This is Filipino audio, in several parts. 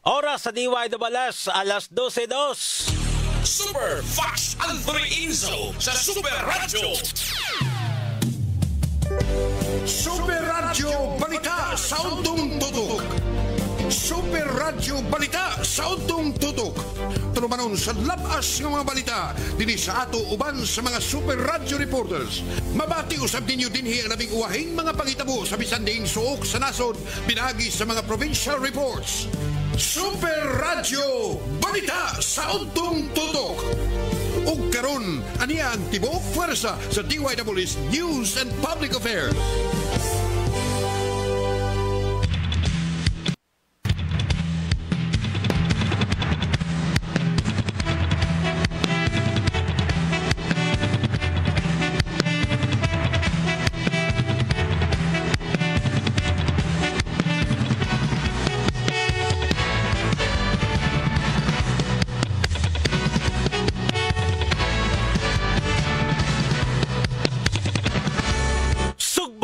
Oras sa DYWS, alas 12:02. Super Fast Anthony Inzo sa Super Radio. Super Radio Balita sa Untong Tutok. Super Radio Balita sa Untong Tutok. Tunumanon sa labas ng mga balita dini sa ato uban sa mga Super Radio reporters. Mabati usab ninyo dinhi ang labing uwahing mga pangitabo sa bisan diing suok sa nasod pinagi sa mga provincial reports. Super Radio Balita sa Untong Tutok. Ug karon aniya ang tibuok pwersa sa DYW's News and Public Affairs.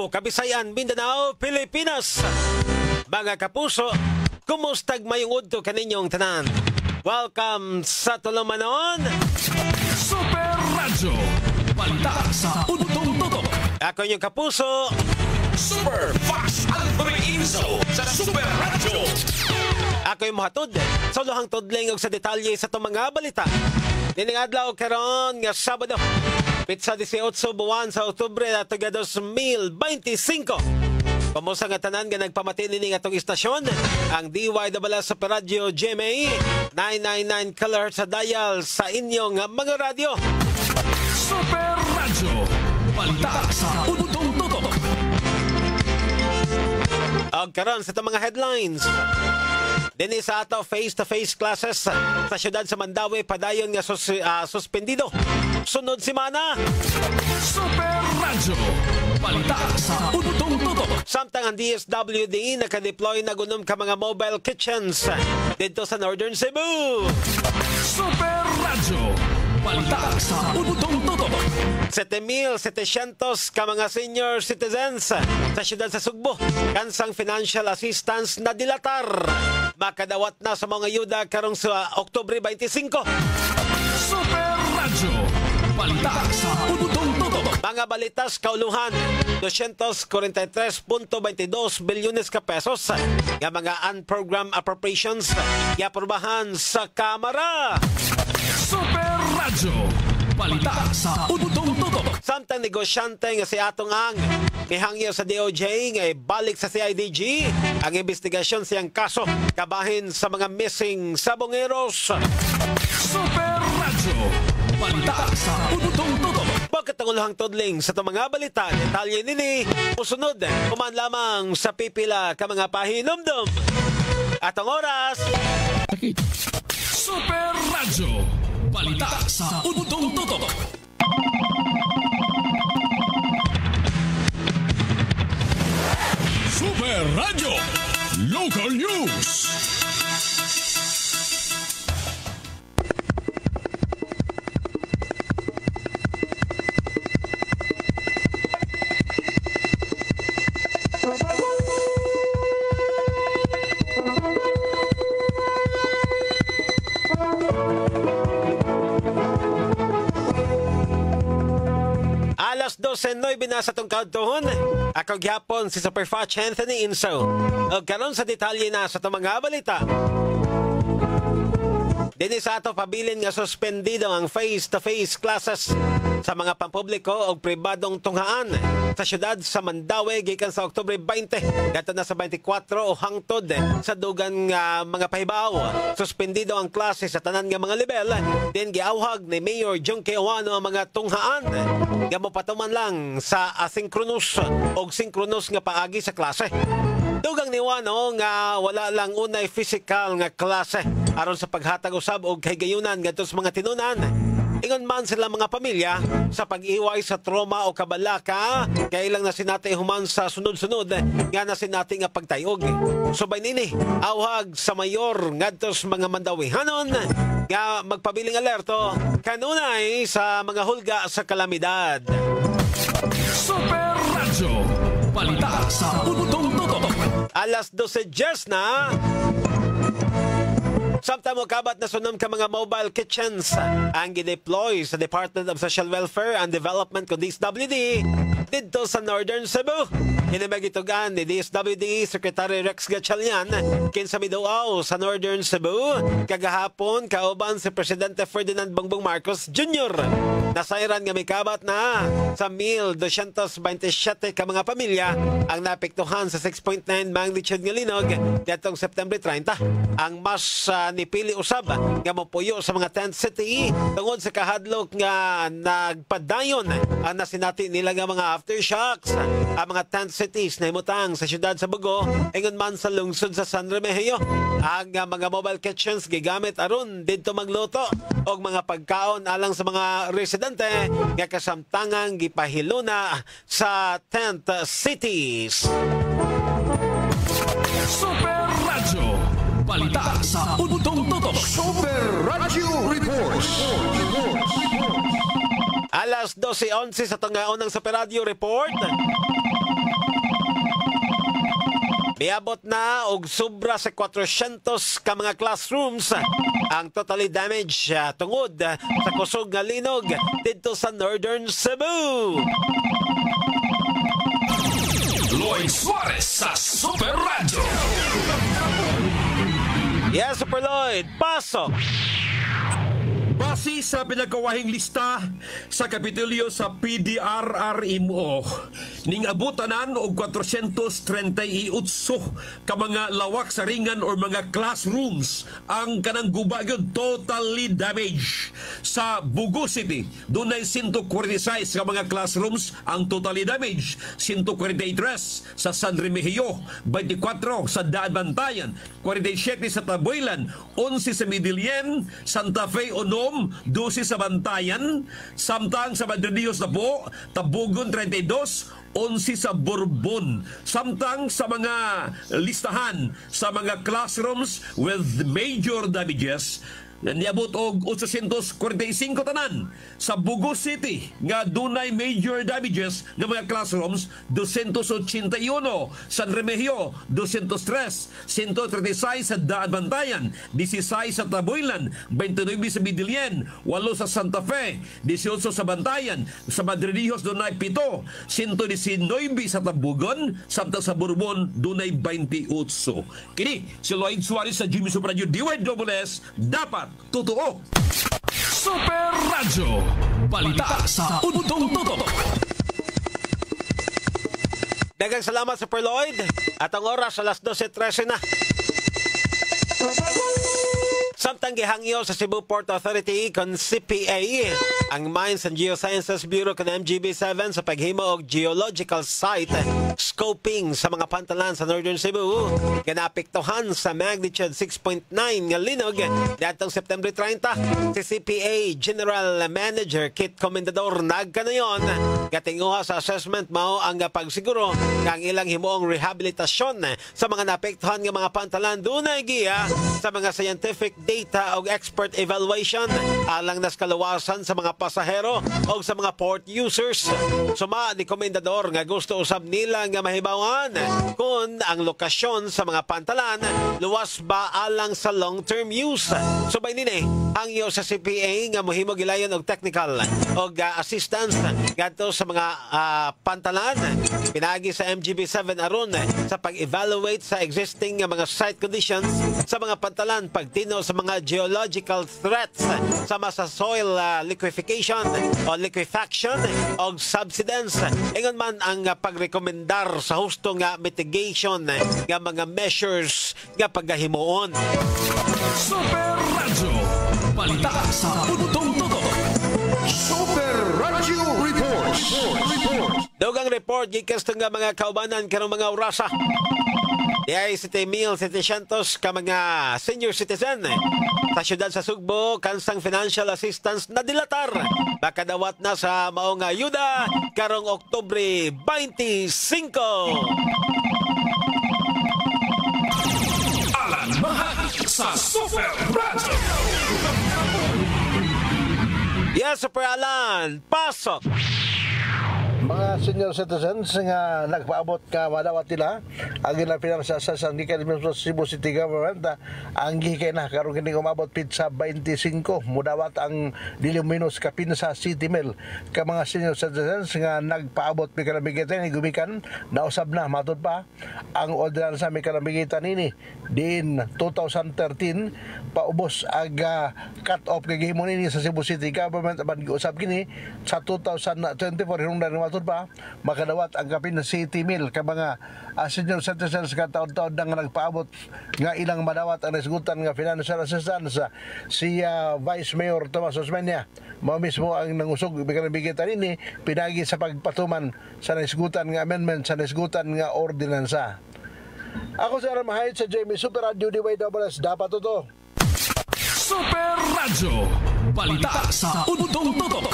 Kabisayan, Mindanao, Pilipinas. Mga kapuso, kumustag mayong udto kaninyong tanan. Welcome sa Tulumanon Super Radio Balita sa Untong Tutok. Ako yung kapuso, Super Fast Anthony Inzo sa Super Radio. ako yung mahatod sa luhang tudling og sa detalye sa itong mga balita. Diningadlaw karon nga Sabado, Pitsa 18 buwan sa Oktubre at 2025. Pamusa nga tanan nga nagpamati nini nga itong istasyon, ang DYWS Super Radio GMA 999 kHz sa dial sa inyong mga radyo. Super Radio Balita sa Untong Tutok. Og karon sa itong mga headlines. Dini sa ato face-to-face classes sa syudad sa Mandawi padayon nga suspendido. Sunod semana. Super Radio Balita sa Untong Tutok. Samtang ang DSWD nakadeploy na gunom ka mga mobile kitchens dito sa Northern Cebu. Super Radio Balita sa Untong Tutok. 7,700 ka mga senior citizens sa syudad sa Sugbo kansang financial assistance na dilatar. Makadawat na sa mga ayuda karong sa Oktubre 25. Super Radio Balita sa Untong Tutok. Mga balitas kauluhan, 243.22 bilyones ka pesos nga mga unprogrammed appropriations iaprubahan sa Kamara. Super Radio Balita sa Untong Tutok. Samtang negosyante nga si atong ang mihangyo sa DOJ nga balik sa CIDG ang investigasyon siyang kaso kabahin sa mga missing sabongeros. Super Radio Balita sa Untong Tutok. Bakit ang ulahang tudling sa itong mga balita? Detalye nini usunod uman lamang sa pipila ka mga pahinumdum. At ang oras Super Radio Balita sa Untong Tutok. Super Radio Local News. Alas 12:09 na sa itong kautuhon. Ako gyapon si Superfast Anthony Inzo. O karon sa detalye na sa itong mga balita. Dini sa ato pabilin nga suspendido ang face-to-face classes sa mga pampubliko o pribadong tunghaan sa syudad sa Mandawi gikan sa Oktubre 20 dato na sa 24 o hangtod sa dugang mga pahibaw. Suspendido ang klase sa tanan nga mga level. Din giawhag ni Mayor Junque Awano ang mga tunghaan nga mopatuman lang sa asynchronous o synchronous nga paagi sa klase. Dugang ni Wano nga wala lang unay physical nga klase aron sa paghatag usab og kahigayunan ngadto sa mga tinunan. Ingon man sila mga pamilya sa pag-iway sa trauma o kabalaka kay ilang na sinati human sa sunod-sunod nga na sinati nga pagtayog. Subay nini awhag sa mayor ngadto sa mga Mandawihanon nga magpabiling alerto kanunay sa mga hulga sa kalamidad. Super Radio Balita sa Untong Tutok. Alas 12:10 na. Samtang mo kabat na sunom ka mga mobile kitchens ang gideploy sa Department of Social Welfare and Development ko DSWD dito sa Northern Cebu. Hinimagitugan ni DSWD Secretary Rex Gatchalian kinsa miduaw sa Northern Cebu kagahapon kauban si Presidente Ferdinand Bongbong Marcos Jr. Nasayran nga mikabat na sa 1,227 ka mga pamilya ang napektuhan sa 6.9 magnitude nga linog datong September 30. Ang mas nipili usab nga mopuyo sa mga tent city tungod sa kahadlok nga nagpadayon ang nasinati nila nga mga aftershocks. Ang mga tent cities na himutang sa syudad sa Bugo ingon man sa lungsod sa San Remigio. Ang mga mobile kitchens gigamit aron didto magluto og mga pagkaon alang sa mga residente nga kasamtangang gipahiluna sa tent cities. Super Radyo. Balita sa Untong Tutok. Super Radio Reports. Alas 12:11 sa tungaon ng Super Radio Report. Miabot na og sobra sa 400 ka mga classrooms ang totally damaged tungod sa kusog nga linog dito sa Northern Cebu. Lloyd Suarez sa Super Radyo. Yes, Super Lloyd, pasok! Base sa pinagkawahing lista sa Kapitulyo sa PDRRMO, ning abutanan og 438 ka mga lawak sa ringan or mga classrooms ang kanang guba gyud totally damaged. Sa Bugo City, dunay 146 ka mga classrooms ang totally damaged. 143 sa San Remigio, 24 sa Daan Bantayan, 47 sa Taboylan, 11 sa Midilien, Santa Fe, 12 sa Bantayan, samtang sa Madrid na po, Tabugon 32, 11 sa Bourbon. Samtang sa mga listahan sa mga classrooms with major damages, niabot og 845 tanan. Sa Bugo City nga dunay major damages ng mga classrooms 281, San Remigio 203, 136 sa Daan Bantayan, 16 sa Taboylan, 29 sa Midilien, 8 sa Santa Fe, 18 sa Bantayan, sa Madridijos dunay 7, 119 sa Tabugon, samtang sa Bourbon dunay 28. Kini si Lloyd Suarez sa Jimmy Super Radio DYSS, dapat totoo. Super Radyo. Balita sa Untong Tutok. Daghang salamat, Super Lloyd. At ang oras, alas 12:13 na. Samtang gihangyo sa Cebu Port Authority kon CPA ang Mines and Geosciences Bureau kon MGB7 sa paghimo og geological site scoping sa mga pantalan sa Northern Cebu kanapektuhan sa magnitude 6.9 nga linog datong September 30. Si CPA General Manager Kit Comendador nagkanayon katinguha sa assessment mao ang pagsiguro nga ang ilang himuong rehabilitasyon sa mga napektuhan nga mga pantalan dunay giya sa mga scientific data o expert evaluation alang nas kaluwasan sa mga pasahero o sa mga port users. Suma ni Komendador nga gusto usab nila nga mahibawan kung ang lokasyon sa mga pantalan luwas ba alang sa long-term use. Subay nini hangyo sa CPA nga mohimo gilayon og technical o assistance gadto sa mga pantalan pinagi sa MGB7 aron sa pag-evaluate sa existing nga mga site conditions sa mga pantalan pagtino sa mga geological threats sama sa soil liquefaction o liquefaction o subsidence. Ingon man ang pagrekomendar sa husto nga mitigation nga mga measures nga paggahimuon. Super Radyo. Balita sa Untong Tutok. Super Radio Reports. Dugang report gikas nga mga kaubanan karong mga orasa. Diay 7,700 ka mga senior citizen sa syudad sa Sugbo kansang financial assistance na dilatar. Makadawat na sa maong ayuda karong Oktubre 25. Alan Mahal sa Super Radyo. Yes, Super Alan, pasok! mga senior citizens nga nagpaabot ka madawat nila ang ilang pinarasasas ang gikan sa Cebu City Government ang gihikay na karon kini umabot pizza 25 mudawat ang dili minus ka pinsa City Mill ka mga senior citizens nga nagpaabot mi kalabigitan ni gumikan nausab na matud pa ang ordinansa mi kalabigitan ini din 2013 paubos aga cut off kay gihimo nini sa Cebu City Government aban giusab kini sa 2024 hinungdan matud pa makadawat ang kapin na City Mill ka mga senior citizens nga taon-taon nga nagpaabot nga ilang madawat ang nasgutan nga financial assistance si Vice Mayor Tomas Osmeña mao mismo ang nangusog bigitan ini pinagi sa pagpatuman sa nasgutan nga amendment sa nasgutan nga ordinansa. Ako si Aramahayt sa Jamie Super Radio DYWS dapat to. Super Radio, balita sa Udtong Tutok.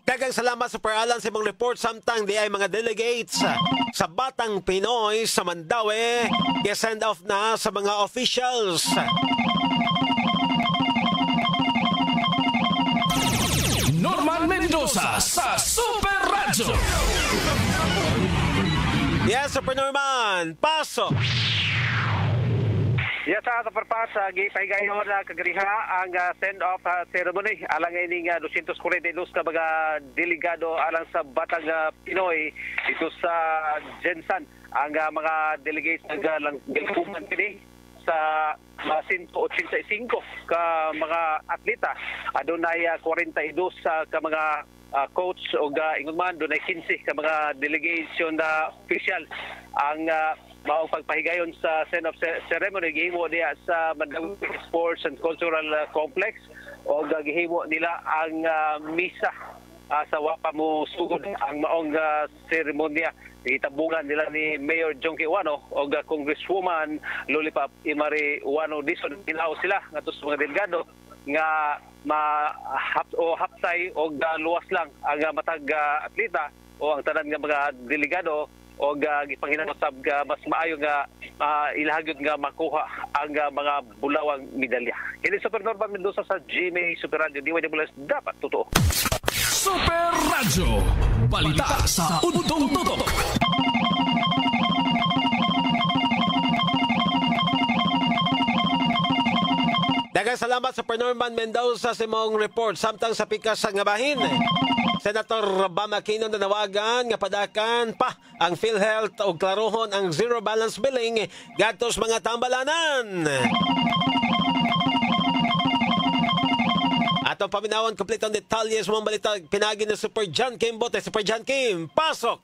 Daghang salamat Super Alan sa imong report samtang di ay mga delegates sa Batang Pinoy sa Mandaue i-send off na sa mga officials. Norman Mendoza sa Super Radio. Yes, Super Norman, pasok. Yes, sa perpasa, gipahigayon na kagriha ang send-off ceremony alang ining 242 ka mga delegado alang sa Batang Pinoy dito sa Jensan. Ang mga delegates nagkuman kini sa 185 ka mga atleta. Adunay 42 ka mga coach o ingon man dunay 15 ka mga delegation na official ang maong pagpahigayon sa send-off ceremony gihimo diya sa Mandaue Sports and Cultural Complex o gihimo nila ang misa sa wapa mo sugod ang maong seremonya itabungan nila ni Mayor Jonky Uwano o Congresswoman Lollipop Imari Uwano Dizon. Ilaw sila nga sa mga delegado nga hapsay o luwas lang ang matag atleta o ang tanan nga mga delegado o gipanghinangusab mas maayo nga ilahagyod nga makuha ang mga bulawang medalya. Kini Super Norman Mendoza sa GMA Super Radio DYWS dapat totoo. Super Radio, balita sa Udtong Tutok. Daghang salamat sa Norman Mendoza sa imong report samtang sa pikas nga bahin. Senator Bam Aquino nanawagan nga padakan pa ang PhilHealth o klarohon ang zero balance billing gadtos mga tambalanan. Atong paminawan kompletong detalye sa mga balita pinagi ni Super John Kim Bote. Super John Kim, pasok!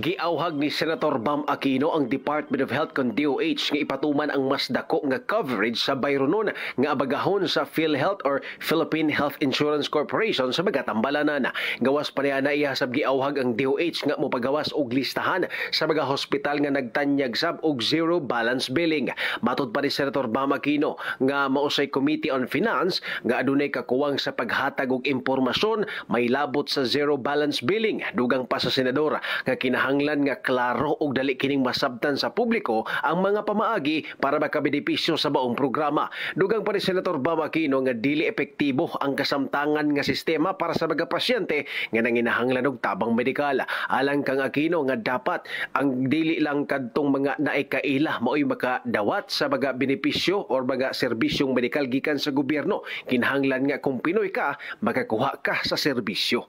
Giauhag ni Senator Bam Aquino ang Department of Health kon DOH nga ipatuman ang mas dako nga coverage sa bayronon nga abagahon sa PhilHealth or Philippine Health Insurance Corporation sa mga tambalanan. Gawas pa niya na ihasab giauhag ang DOH nga mopagawas og listahan sa mga hospital nga nagtanyag sab og zero balance billing. Matud pa ni Senator Bam Aquino nga mausay Committee on Finance nga adunay kakuwang sa paghatag og impormasyon may labot sa zero balance billing. Dugang pa sa senador nga kinahanglan nga klaro og dali kining masabtan sa publiko ang mga pamaagi para makabenepisyo sa baong programa. Dugang pa ni Senator Bam Aquino nga dili epektibo ang kasamtangan nga sistema para sa mga pasyente nga nanginahanglan og tabang medikal. Alang kang Aquino nga dapat ang dili lang kadtong mga naikaila mao'y makadawat sa mga benepisyo or mga serbisyong medikal gikan sa gobyerno. Kinahanglan nga kung Pinoy ka, makakuha ka sa serbisyo.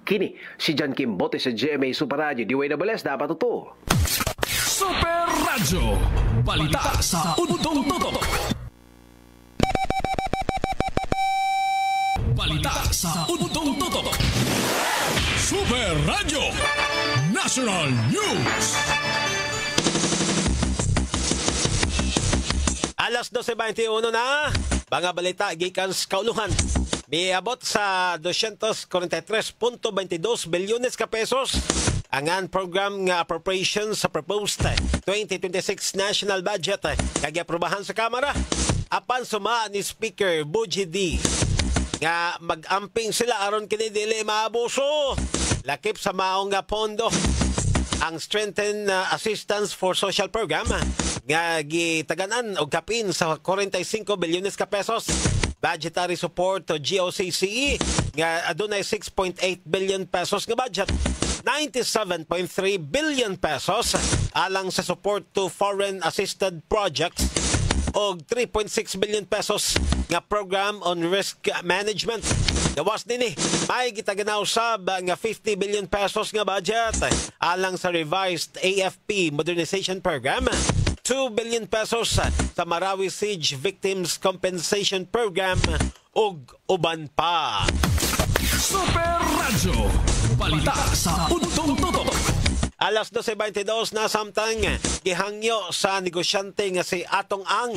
Kini si John Kim Bote sa GMA Super Radio DYWS dapat totoo. Super Radio, balita sa Udtong Tutok. Balita sa Udtong Tutok. Super Radio National News. Alas 12:21 na, mga balita gikan sa kauluhan. Miabot sa 243.22 bilyones ka pesos ang program nga appropriations sa proposed 2026 national budget kag aprobahan sa Kamara. Apan suma ni Speaker Buji D nga mag-amping sila aron kini dili maabuso. Lakip sa maong nga pondo ang Strengthened Assistance for Social Program nga gitaganan og kapin sa 45 bilyones ka pesos. budgetary support to GOCCE nga adunay 6.8 billion pesos nga budget. 97.3 billion pesos alang sa support to foreign assisted projects og 3.6 billion pesos nga program on risk management. Gawas din may gitaganaw sab nga 50 billion pesos nga budget alang sa revised AFP modernization program, 2 billion pesos sa Marawi Siege Victims Compensation Program ug uban pa. Super Radyo, balita sa Untong Tutok. Alas 12:22 na samtang gihangyo sa negosyante nga si Atong Ang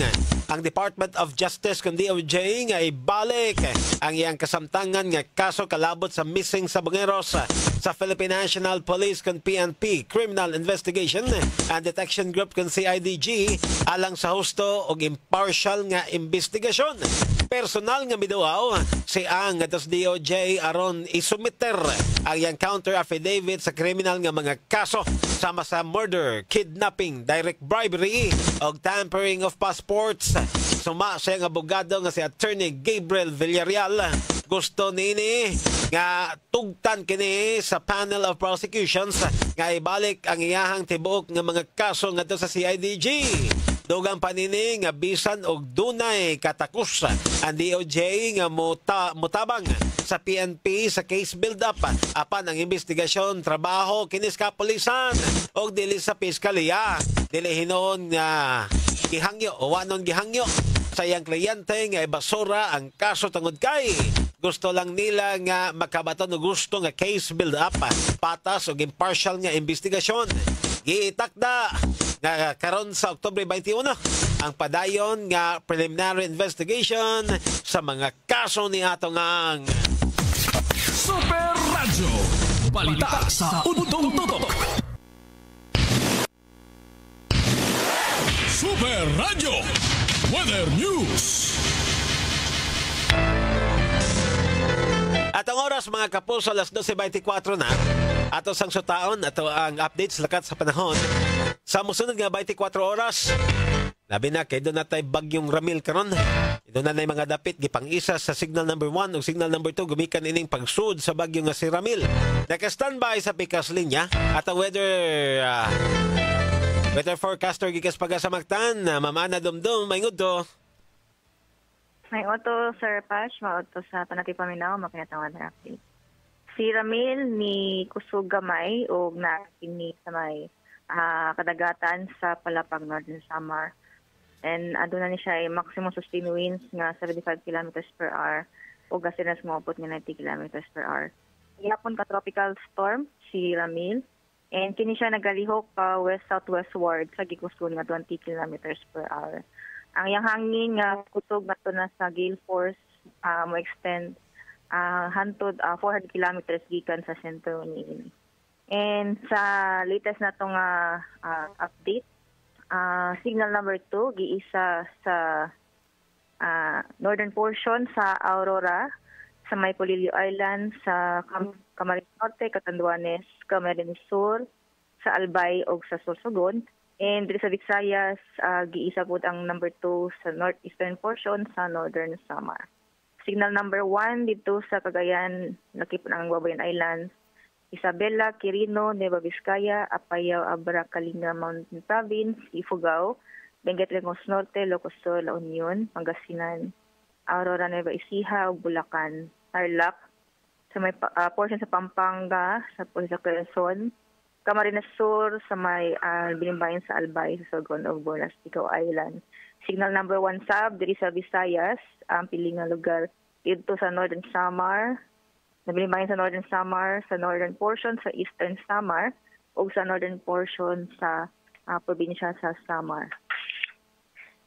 Department of Justice kundi DOJ nga ibalik ang iyang kasamtangan nga kaso kalabot sa missing sa bungeros sa Philippine National Police kun PNP Criminal Investigation and Detection Group kun CIDG alang sa husto og impartial nga investigasyon. Personal nga miduaw si Ang at DOJ aron isumiter ang iyang counter affidavit sa kriminal nga mga kaso sama sa murder, kidnapping, direct bribery o tampering of passports. Suma siya ng abogado nga si Attorney Gabriel Villarreal. Gusto nini nga tugtan kini sa panel of prosecutions nga ibalik ang iyahang tibuok nga mga kaso ngadto sa CIDG. Dugang panini nga bisan og dunay katakus ang DOJ nga mutabang sa PNP sa case build-up apan ang investigasyon trabaho kinis kapulisan og dili sa piskalya. Dili hinon nga gihangyo o wanon gihangyo sa iyang kliyente nga ibasura ang kaso tungod kay gusto lang nila nga makabaton og gusto nga case build-up patas og impartial nga investigasyon. Gitakda nga karon sa Oktubre 21 ang padayon nga preliminary investigation sa mga kaso ni Atong Ang. Super Radyo, balita sa Untong Tutok. Super Radyo, Weather News. At ang oras mga kapuso, alas 12:24 na. Ato sang sutaon, ato ang updates lakat sa panahon. Sa musunod nga 24 oras, labi na kay doon na tayo bagyong Ramil karon. Doon na mga dapit gipang-isa sa signal number 1 o signal number 2 gumikan ining pagsud sa bagyo nga si Ramil. Naka-standby sa pikas linya at ang weather forecaster gikas pagasamagtan, Ma'am Ana Dumdum, maingod to. May auto, Sir Pash, mauto sa Panati Paminaw, makinatawad na update. Si Ramil ni Kusog Gamay o nakini sa may kadagatan sa Palapag, Northern Samar. And aduna ni siya ay maximum sustained winds nga 75 km per hour o gasinas mopot nga 90 km per hour. Yapon ka tropical storm si Ramil and kini siya nagalihok pa west-southwestward sa gikusgon nga 20 km per hour. Ang yang hangin nga kusog na to na sa gale force mo extend hantod 400 kilometers gikan sa sentro niini. And sa latest na tong update, signal number 2 giisa sa northern portion sa Aurora, sa may Polillo Island, sa Camarines Norte, Catanduanes, Camarines Sur, sa Albay ug sa Sorsogon. And dito sa Visayas, giisa po ang number 2 sa northeastern portion sa Northern Samar. Signal number 1 dito sa Cagayan, nakipon ang Guabayan Islands, Isabela, Quirino, Nueva Vizcaya, Apayao, Abra, Kalinga, Mountain Province, Ifugao, Benguet, Lagos Norte, Ilocos Sur, La Union, Pangasinan, Aurora, Nueva Ecija, Bulacan, Tarlac, sa may portion sa Pampanga, sa portion sa Quezon, Camarines Sur, sa may Binimbayan sa Albay, sa Sorgon of Borlas, Ticao Island. Signal number 1 sab, diri sa Visayas, ang piling nga lugar dito sa Northern Samar, nabilimbayan sa Northern Samar, sa northern portion sa Eastern Samar, o sa northern portion sa probinsya sa Samar.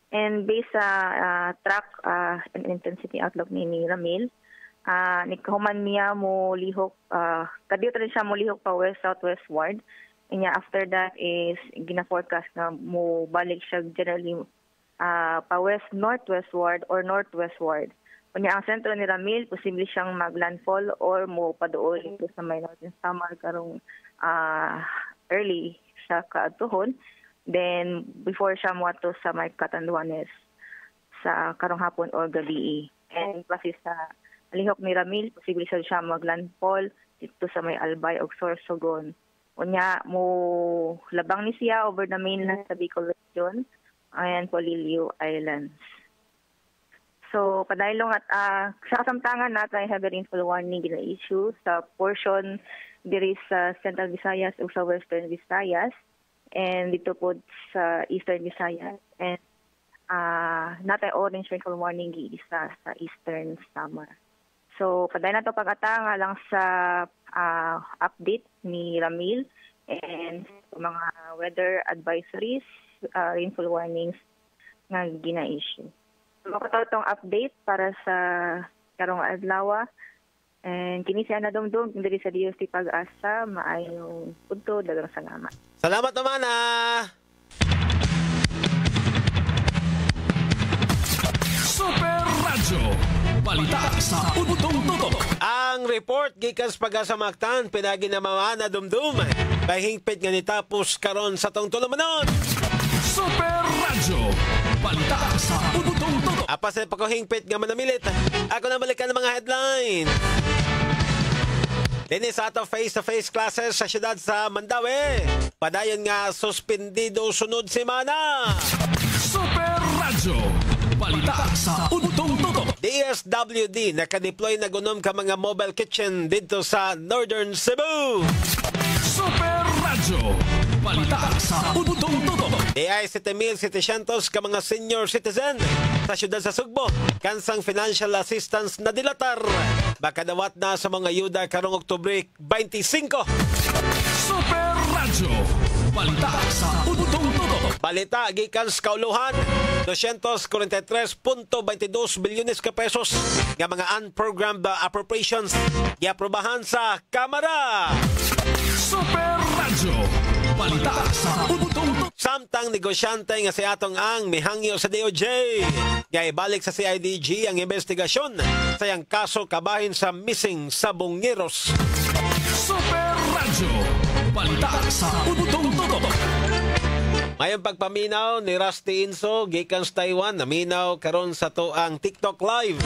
And based sa track and intensity outlook ni Ramil, nikahuman niya mo lihok, kadito rin siya mo lihok pa west-southwestward. And after that is gina-forecast na mo balik siya generally pa west-northwestward or northwestward. Kunya ang sentro ni Ramil, posible siyang mag-landfall or mo paduol ito sa may Northern Samar karong early sa kaatuhon. Then before siya mo ato sa may Catanduanes sa karong hapon or gabi. and klase sa lihok ni Ramil, posible siya maglandfall dito sa may Albay o Sorsogon. Unya mo labang ni siya over the mainland sa Bicol Region and Polillo Islands. So, padaylong at sa kasamtangan natin heavy rainfall warning gina-issue sa portion diri sa Central Visayas o sa Western Visayas and dito po sa Eastern Visayas and natin orange rainfall warning giisa sa Eastern Samar. So, paday na ito pag-atanga lang sa update ni Ramil and mga weather advisories, rainfall warnings nga gina-issue. Makataw itong update para sa karong adlaw and kini siya na dumdum diri sa DOC Pag-asa maayong punto daghang salamat. Salamat naman Super Radyo, balita sa Udtong Tutok. Ang report gikan sa Pag-asa Mactan pinagi na na dumdum kay hingpit nga nitapos karon sa tong tulumanon. Super Radyo, balita sa Udtong Tutok. Apas na pagkuhingpit nga manamilit. Ako na balikan ng mga headline. Dinis sa ato face-to-face classes sa siyudad sa Mandaue. Padayon nga suspendido sunod semana. Super Radyo, balita sa Udtong Tutok. DSWD nakadeploy na gunom ka mga mobile kitchen dito sa Northern Cebu. Super Radyo, balita sa Udtong Tutok. DI 7,700 ka mga senior citizen sa siyudad sa Sugbo. Kansang financial assistance na dilatar. Baka dawat na sa mga ayuda karong Oktubre 25. Super Radyo, balita sa Udtong Tutok. Balita gikan sa kauluhan 243.22 bilyones ka pesos nga mga unprogrammed appropriations giaprobahan sa Kamara. Super Radyo, balita sa Udtong Tutok. Samtang negosyante nga si atong ang mihangyo sa DOJ nga ibalik sa CIDG ang investigasyon sa yang kaso kabahin sa missing sa Bungeros. Super Radyo, balita sa Udtong Tutok. Mayong pagpaminaw ni Rusty Inso gikan sa Taiwan naminaw karon sa to ang TikTok Live.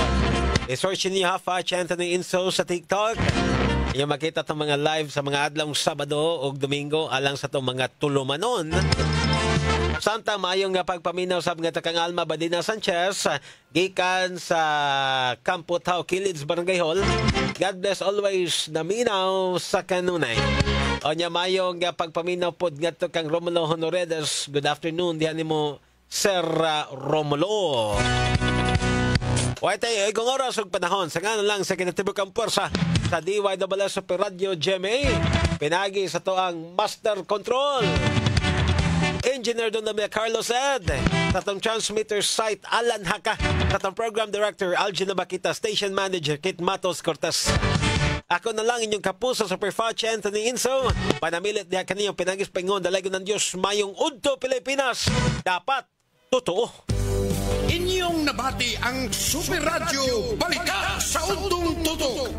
I-search niyo Fatch Anthony Inso sa TikTok. Iyo makita itong mga live sa mga adlong Sabado o Domingo alang sa itong mga tulumanon. Samtang maayong nga pagpaminaw sa mga takang Alma Badina Sanchez gikan sa Campo Tao Kilids Barangay Hall. God bless always naminaw sa kanunay. O niya mayong nga pagpaminaw po nga to kang Romulo Honoredes. Good afternoon diyan nimo Sir Romulo. Wait tayo, ikong oras ug panahon sa nga lang sa kinatibukang pwersa sa DYWS Super Radio GMA. Pinagi sa to ang Master Control Engineer Donamia Carlos Ed, sa tong transmitter site Alan Haka, sa tong Program Director Algina Bakita, Station Manager Kit Matos Cortez. Ako na lang inyong kapuso sa Superfatch Anthony Inso. Panamilit niya kaniyong pinagis pengon dalago ng Diyos mayong udto Pilipinas. Dapat totoo. Inyong nabati ang Super Radio Balita sa Udtong Tutok.